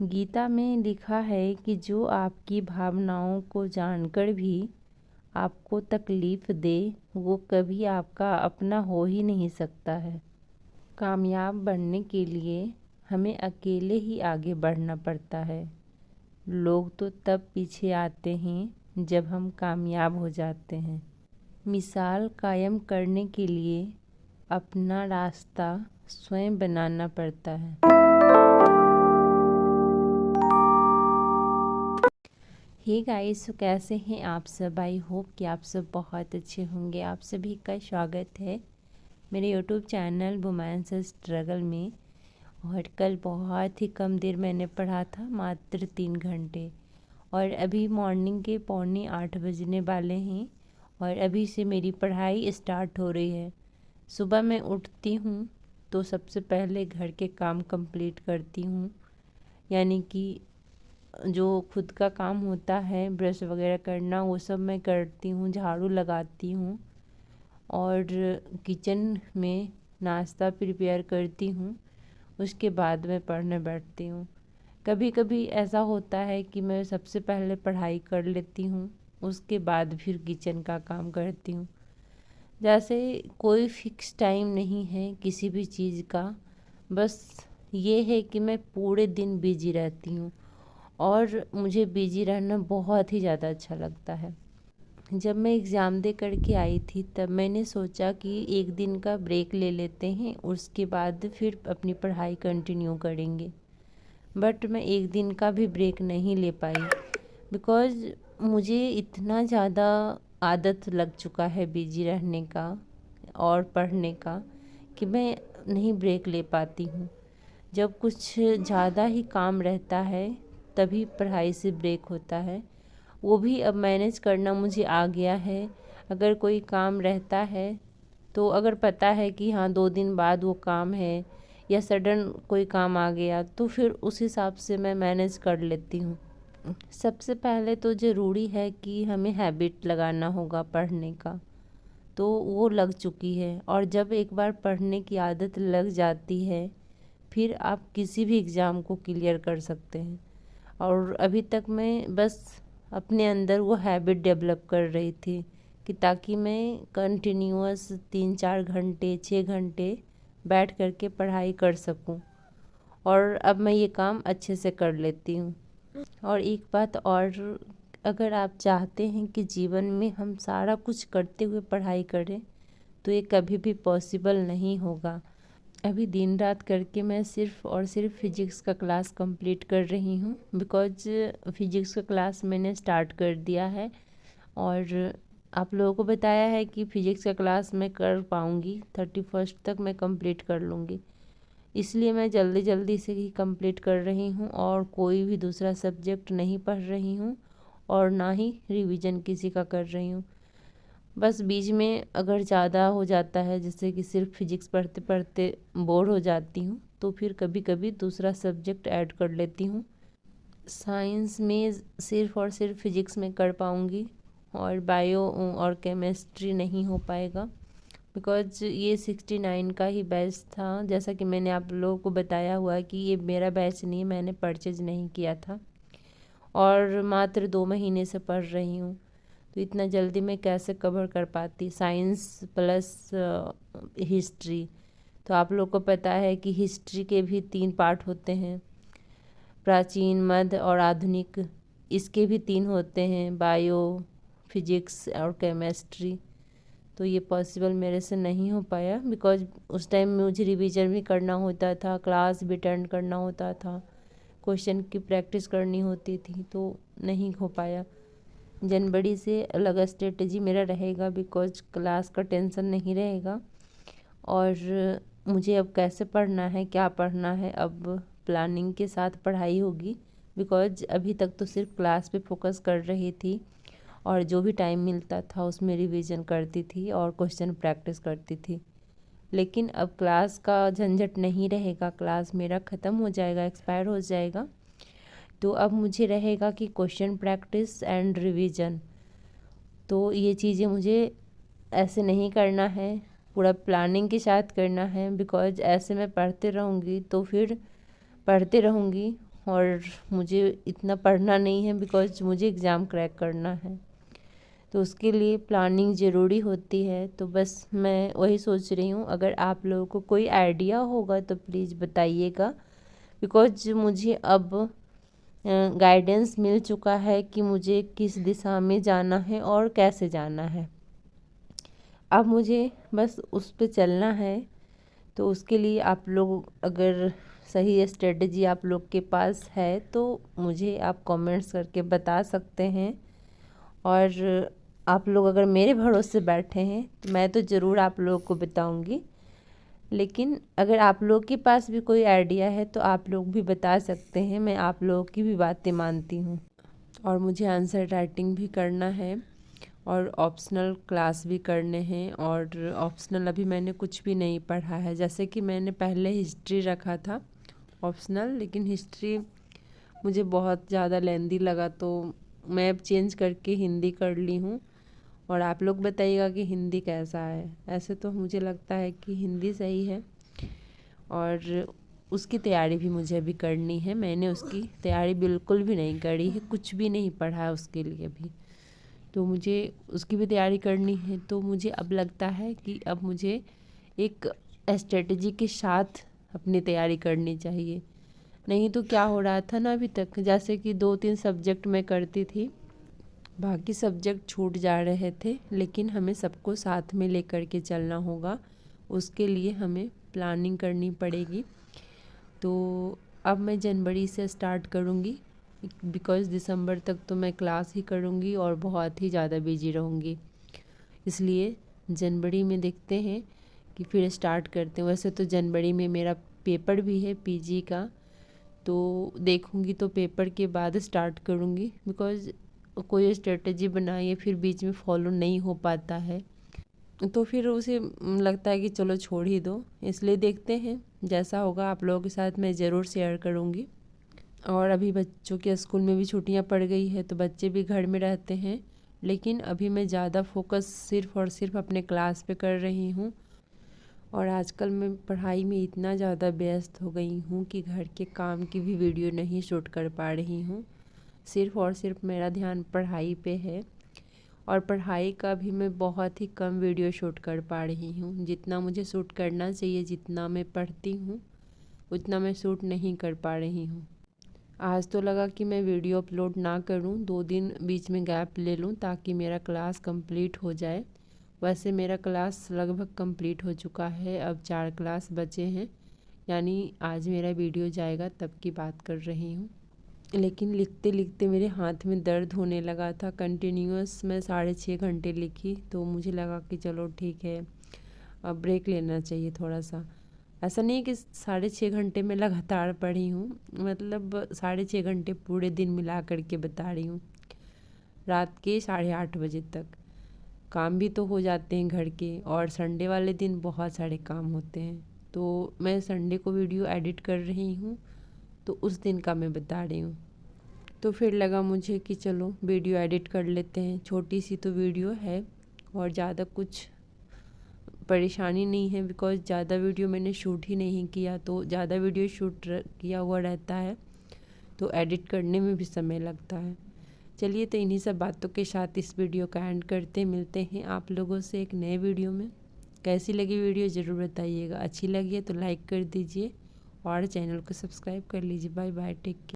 गीता में लिखा है कि जो आपकी भावनाओं को जानकर भी आपको तकलीफ़ दे वो कभी आपका अपना हो ही नहीं सकता है। कामयाब बनने के लिए हमें अकेले ही आगे बढ़ना पड़ता है। लोग तो तब पीछे आते हैं जब हम कामयाब हो जाते हैं। मिसाल कायम करने के लिए अपना रास्ता स्वयं बनाना पड़ता है। हे गाइस, कैसे हैं आप सब। आई होप कि आप सब बहुत अच्छे होंगे। आप सभी का स्वागत है मेरे यूट्यूब चैनल वुमेन्स स्ट्रगल में। और कल बहुत ही कम देर मैंने पढ़ा था, मात्र 3 घंटे। और अभी मॉर्निंग के 7:45 बजने वाले हैं और अभी से मेरी पढ़ाई स्टार्ट हो रही है। सुबह मैं उठती हूँ तो सबसे पहले घर के काम कंप्लीट करती हूँ, यानी कि जो खुद का काम होता है, ब्रश वगैरह करना, वो सब मैं करती हूँ, झाड़ू लगाती हूँ और किचन में नाश्ता प्रिपेयर करती हूँ। उसके बाद मैं पढ़ने बैठती हूँ। कभी कभी ऐसा होता है कि मैं सबसे पहले पढ़ाई कर लेती हूँ, उसके बाद फिर किचन का काम करती हूँ। जैसे कोई फिक्स टाइम नहीं है किसी भी चीज़ का, बस ये है कि मैं पूरे दिन बिजी रहती हूँ और मुझे बिजी रहना बहुत ही ज़्यादा अच्छा लगता है। जब मैं एग्ज़ाम दे करके आई थी तब मैंने सोचा कि एक दिन का ब्रेक ले लेते हैं, उसके बाद फिर अपनी पढ़ाई कंटिन्यू करेंगे। बट मैं एक दिन का भी ब्रेक नहीं ले पाई, बिकॉज़ मुझे इतना ज़्यादा आदत लग चुका है बिजी रहने का और पढ़ने का कि मैं नहीं ब्रेक ले पाती हूँ। जब कुछ ज़्यादा ही काम रहता है तभी पढ़ाई से ब्रेक होता है। वो भी अब मैनेज करना मुझे आ गया है। अगर कोई काम रहता है तो अगर पता है कि हाँ 2 दिन बाद वो काम है या सडन कोई काम आ गया तो फिर उस हिसाब से मैं मैनेज कर लेती हूँ। सबसे पहले तो ज़रूरी है कि हमें हैबिट लगाना होगा पढ़ने का, तो वो लग चुकी है। और जब एक बार पढ़ने की आदत लग जाती है फिर आप किसी भी एग्ज़ाम को क्लियर कर सकते हैं। और अभी तक मैं बस अपने अंदर वो हैबिट डेवलप कर रही थी कि ताकि मैं कंटिन्यूअस 3-4 घंटे 6 घंटे बैठ कर के पढ़ाई कर सकूं। और अब मैं ये काम अच्छे से कर लेती हूँ। और एक बात और, अगर आप चाहते हैं कि जीवन में हम सारा कुछ करते हुए पढ़ाई करें तो ये कभी भी पॉसिबल नहीं होगा। अभी दिन रात करके मैं सिर्फ़ और सिर्फ फ़िज़िक्स का क्लास कंप्लीट कर रही हूँ, बिकॉज़ फ़िज़िक्स का क्लास मैंने स्टार्ट कर दिया है और आप लोगों को बताया है कि फ़िज़िक्स का क्लास मैं कर पाऊँगी, 31 तक मैं कंप्लीट कर लूँगी। इसलिए मैं जल्दी जल्दी से ही कंप्लीट कर रही हूँ और कोई भी दूसरा सब्जेक्ट नहीं पढ़ रही हूँ और ना ही रिवीजन किसी का कर रही हूँ। बस बीच में अगर ज़्यादा हो जाता है, जैसे कि सिर्फ फिजिक्स पढ़ते पढ़ते बोर हो जाती हूँ, तो फिर कभी कभी दूसरा सब्जेक्ट ऐड कर लेती हूँ। साइंस में सिर्फ और सिर्फ फिजिक्स में कर पाऊँगी और बायो और केमिस्ट्री नहीं हो पाएगा, बिकॉज ये 69 का ही बैच था। जैसा कि मैंने आप लोगों को बताया हुआ कि ये मेरा बैच नहीं, मैंने परचेज नहीं किया था और मात्र 2 महीने से पढ़ रही हूँ। तो इतना जल्दी मैं कैसे कवर कर पाती साइंस प्लस हिस्ट्री। तो आप लोग को पता है कि हिस्ट्री के भी 3 पार्ट होते हैं, प्राचीन, मध्य और आधुनिक। इसके भी 3 होते हैं, बायो, फिजिक्स और केमिस्ट्री। तो ये पॉसिबल मेरे से नहीं हो पाया, बिकॉज उस टाइम मुझे रिवीजन भी करना होता था, क्लास भी अटेंड करना होता था, क्वेश्चन की प्रैक्टिस करनी होती थी, तो नहीं हो पाया। जनवरी से अलग स्ट्रेटजी मेरा रहेगा, बिकॉज क्लास का टेंशन नहीं रहेगा और मुझे अब कैसे पढ़ना है, क्या पढ़ना है, अब प्लानिंग के साथ पढ़ाई होगी। बिकॉज अभी तक तो सिर्फ क्लास पे फोकस कर रही थी और जो भी टाइम मिलता था उसमें रिवीजन करती थी और क्वेश्चन प्रैक्टिस करती थी। लेकिन अब क्लास का झंझट नहीं रहेगा, क्लास मेरा ख़त्म हो जाएगा, एक्सपायर हो जाएगा। तो अब मुझे रहेगा कि क्वेश्चन प्रैक्टिस एंड रिवीजन। तो ये चीज़ें मुझे ऐसे नहीं करना है, पूरा प्लानिंग के साथ करना है। बिकॉज ऐसे मैं पढ़ते रहूँगी तो फिर पढ़ते रहूँगी और मुझे इतना पढ़ना नहीं है बिकॉज मुझे एग्ज़ाम क्रैक करना है, तो उसके लिए प्लानिंग ज़रूरी होती है। तो बस मैं वही सोच रही हूँ, अगर आप लोगों को कोई आइडिया होगा तो प्लीज़ बताइएगा, बिकॉज मुझे अब गाइडेंस मिल चुका है कि मुझे किस दिशा में जाना है और कैसे जाना है। अब मुझे बस उस पे चलना है। तो उसके लिए आप लोग अगर सही स्ट्रेटजी आप लोग के पास है तो मुझे आप कमेंट्स करके बता सकते हैं। और आप लोग अगर मेरे भरोसे बैठे हैं तो मैं तो ज़रूर आप लोगों को बताऊंगी, लेकिन अगर आप लोग के पास भी कोई आइडिया है तो आप लोग भी बता सकते हैं। मैं आप लोगों की भी बातें मानती हूँ। और मुझे आंसर राइटिंग भी करना है और ऑप्शनल क्लास भी करने हैं। और ऑप्शनल अभी मैंने कुछ भी नहीं पढ़ा है, जैसे कि मैंने पहले हिस्ट्री रखा था ऑप्शनल, लेकिन हिस्ट्री मुझे बहुत ज़्यादा लेंदी लगा तो मैं अब चेंज करके हिंदी कर ली हूँ। और आप लोग बताइएगा कि हिंदी कैसा है। ऐसे तो मुझे लगता है कि हिंदी सही है, और उसकी तैयारी भी मुझे अभी करनी है। मैंने उसकी तैयारी बिल्कुल भी नहीं करी है, कुछ भी नहीं पढ़ा है उसके लिए भी, तो मुझे उसकी भी तैयारी करनी है। तो मुझे अब लगता है कि अब मुझे एक स्ट्रेटजी के साथ अपनी तैयारी करनी चाहिए। नहीं तो क्या हो रहा था ना अभी तक, जैसे कि 2-3 सब्जेक्ट मैं करती थी, बाकी सब्जेक्ट छूट जा रहे थे, लेकिन हमें सबको साथ में लेकर के चलना होगा। उसके लिए हमें प्लानिंग करनी पड़ेगी। तो अब मैं जनवरी से स्टार्ट करूँगी, बिकॉज़ दिसंबर तक तो मैं क्लास ही करूँगी और बहुत ही ज़्यादा बिजी रहूँगी। इसलिए जनवरी में देखते हैं कि फिर स्टार्ट करते हैं। वैसे तो जनवरी में मेरा पेपर भी है पीजी का, तो देखूँगी तो पेपर के बाद स्टार्ट करूँगी, बिकॉज़ कोई स्ट्रेटजी बनाई है फिर बीच में फॉलो नहीं हो पाता है तो फिर उसे लगता है कि चलो छोड़ ही दो। इसलिए देखते हैं, जैसा होगा आप लोगों के साथ मैं ज़रूर शेयर करूँगी। और अभी बच्चों के स्कूल में भी छुट्टियां पड़ गई है तो बच्चे भी घर में रहते हैं, लेकिन अभी मैं ज़्यादा फोकस सिर्फ़ और सिर्फ अपने क्लास पे कर रही हूँ। और आजकल मैं पढ़ाई में इतना ज़्यादा व्यस्त हो गई हूँ कि घर के काम की भी वीडियो नहीं शूट कर पा रही हूँ। सिर्फ़ और सिर्फ मेरा ध्यान पढ़ाई पे है, और पढ़ाई का भी मैं बहुत ही कम वीडियो शूट कर पा रही हूँ। जितना मुझे शूट करना चाहिए, जितना मैं पढ़ती हूँ उतना मैं शूट नहीं कर पा रही हूँ। आज तो लगा कि मैं वीडियो अपलोड ना करूं, 2 दिन बीच में गैप ले लूं ताकि मेरा क्लास कंप्लीट हो जाए। वैसे मेरा क्लास लगभग कंप्लीट हो चुका है, अब 4 क्लास बचे हैं, यानी आज मेरा वीडियो जाएगा तब की बात कर रही हूँ। लेकिन लिखते लिखते मेरे हाथ में दर्द होने लगा था। कंटिन्यूअस मैं 6.5 घंटे लिखी, तो मुझे लगा कि चलो ठीक है, अब ब्रेक लेना चाहिए थोड़ा सा। ऐसा नहीं कि 6.5 घंटे में लगातार पढ़ी हूँ, मतलब 6.5 घंटे पूरे दिन मिला करके बता रही हूँ। रात के 8:30 बजे तक काम भी तो हो जाते हैं घर के, और संडे वाले दिन बहुत सारे काम होते हैं, तो मैं संडे को वीडियो एडिट कर रही हूँ, तो उस दिन का मैं बता रही हूँ। तो फिर लगा मुझे कि चलो वीडियो एडिट कर लेते हैं। छोटी सी तो वीडियो है और ज़्यादा कुछ परेशानी नहीं है, बिकॉज़ ज़्यादा वीडियो मैंने शूट ही नहीं किया, तो ज़्यादा वीडियो शूट किया हुआ रहता है तो एडिट करने में भी समय लगता है। चलिए, तो इन्हीं सब बातों के साथ इस वीडियो का एंड करते मिलते हैं आप लोगों से एक नए वीडियो में। कैसी लगी वीडियो ज़रूर बताइएगा, अच्छी लगी है तो लाइक कर दीजिए और चैनल को सब्सक्राइब कर लीजिए। Bye bye, take care.